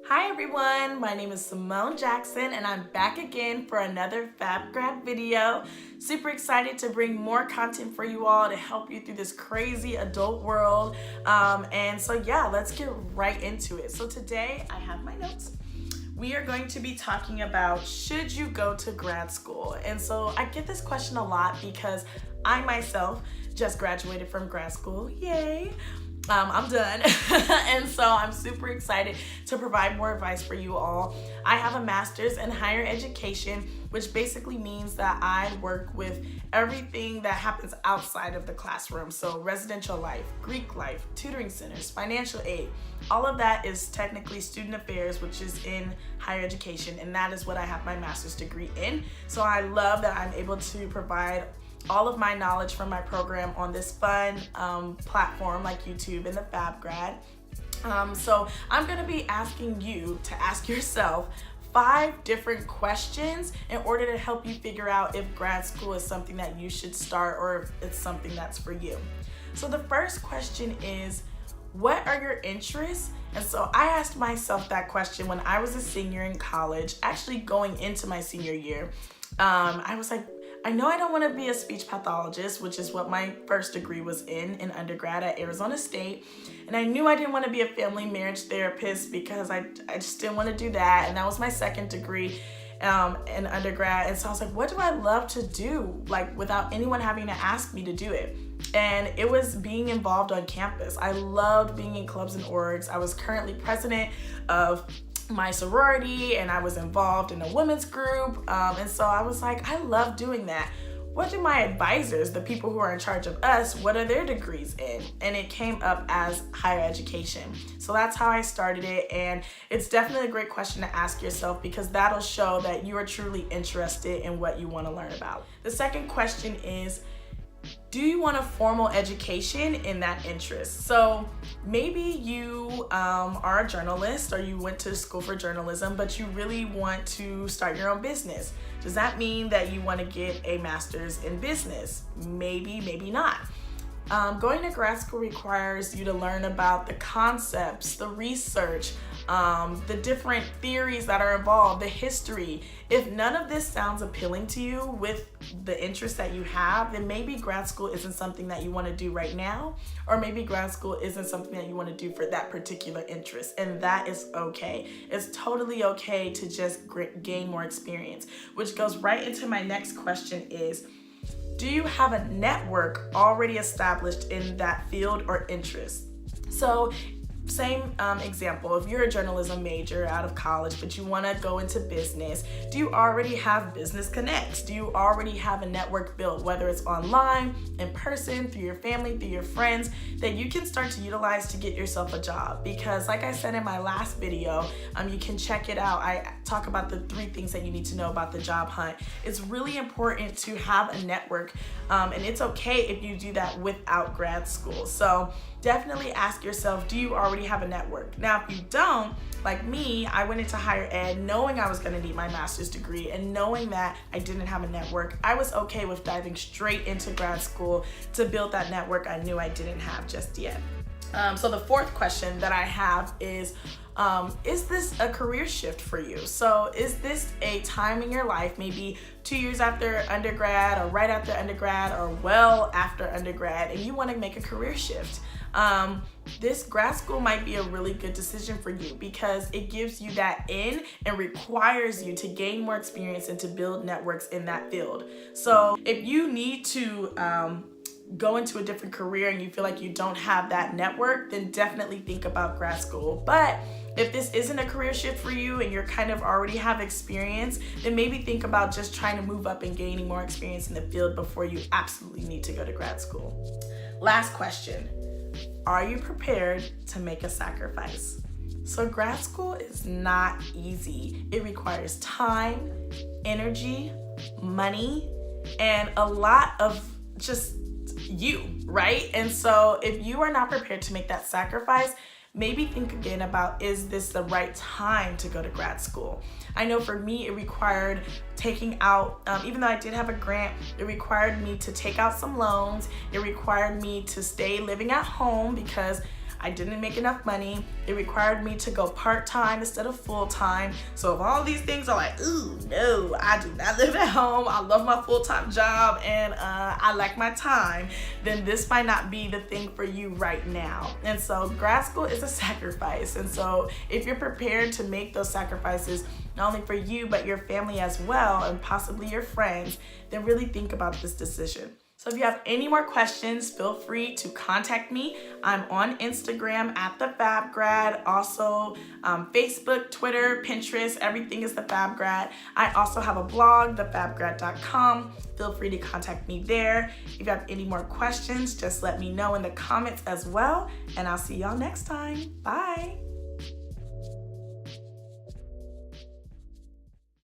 Hi everyone, my name is Simone Jackson and I'm back again for another Fab Grad video. Super excited to bring more content for you all to help you through this crazy adult world. And so yeah, let's get right into it. So today I have my notes. We are going to be talking about, should you go to grad school? And so I get this question a lot because I myself just graduated from grad school, yay. I'm done. And so I'm super excited to provide more advice for you all. I have a master's in higher education, which basically means that I work with everything that happens outside of the classroom. So residential life, Greek life, tutoring centers, financial aid, all of that is technically student affairs, which is in higher education. And that is what I have my master's degree in. So I love that I'm able to provide all of my knowledge from my program on this fun platform like YouTube and the Fab Grad. So I'm gonna be asking you to ask yourself 5 different questions in order to help you figure out if grad school is something that you should start or if it's something that's for you. So the first question is, what are your interests? And so I asked myself that question when I was a senior in college, actually going into my senior year. I was like, I know I don't want to be a speech pathologist, which is what my first degree was in undergrad at Arizona State. And I knew I didn't want to be a family marriage therapist because I just didn't want to do that. And that was my second degree in undergrad. And so I was like, what do I love to do? Like without anyone having to ask me to do it. And it was being involved on campus. I loved being in clubs and orgs. I was currently president of my sorority and I was involved in a women's group. And so I was like, I love doing that. What do my advisors, the people who are in charge of us, what are their degrees in? And it came up as higher education. So that's how I started it. And it's definitely a great question to ask yourself because that'll show that you are truly interested in what you want to learn about. The second question is, do you want a formal education in that interest? So maybe you are a journalist or you went to school for journalism, but you really want to start your own business. Does that mean that you want to get a master's in business? Maybe, maybe not. Going to grad school requires you to learn about the concepts, the research, the different theories that are involved, the history. If none of this sounds appealing to you with the interest that you have, then maybe grad school isn't something that you want to do right now, or maybe grad school isn't something that you want to do for that particular interest, and that is okay. It's totally okay to just gain more experience, which goes right into my next question is, do you have a network already established in that field or interest? So same example, if you're a journalism major out of college, but you want to go into business, do you already have business connects? Do you already have a network built, whether it's online, in person, through your family, through your friends, that you can start to utilize to get yourself a job? Because like I said in my last video, you can check it out. I talk about the 3 things that you need to know about the job hunt. It's really important to have a network, and it's okay if you do that without grad school. So definitely ask yourself, do you already have a network? Now, if you don't, like me, I went into higher ed knowing I was going to need my master's degree and knowing that I didn't have a network. I was okay with diving straight into grad school to build that network I knew I didn't have just yet. So the fourth question that I have is this a career shift for you? So is this a time in your life, maybe 2 years after undergrad or right after undergrad or well after undergrad, and you want to make a career shift? This grad school might be a really good decision for you because it gives you that in and requires you to gain more experience and to build networks in that field. So if you need to go into a different career and you feel like you don't have that network, then definitely think about grad school. But if this isn't a career shift for you and you're kind of already have experience, then maybe think about just trying to move up and gaining more experience in the field before you absolutely need to go to grad school. Last question. Are you prepared to make a sacrifice? So grad school is not easy. It requires time, energy, money, and a lot of just you, right? And so if you are not prepared to make that sacrifice, maybe think again about, is this the right time to go to grad school? I know for me, it required taking out, even though I did have a grant, it required me to take out some loans. It required me to stay living at home because I didn't make enough money. It required me to go part-time instead of full-time. So if all these things are like, ooh, no, I do not live at home, I love my full-time job, and I like my time, then this might not be the thing for you right now. And so grad school is a sacrifice. And so if you're prepared to make those sacrifices, not only for you, but your family as well, and possibly your friends, then really think about this decision. So if you have any more questions, feel free to contact me. I'm on Instagram at the Fab Grad, also Facebook, Twitter, Pinterest, everything is the Fab Grad. I also have a blog, thefabgrad.com. Feel free to contact me there. If you have any more questions, just let me know in the comments as well, and I'll see y'all next time. Bye.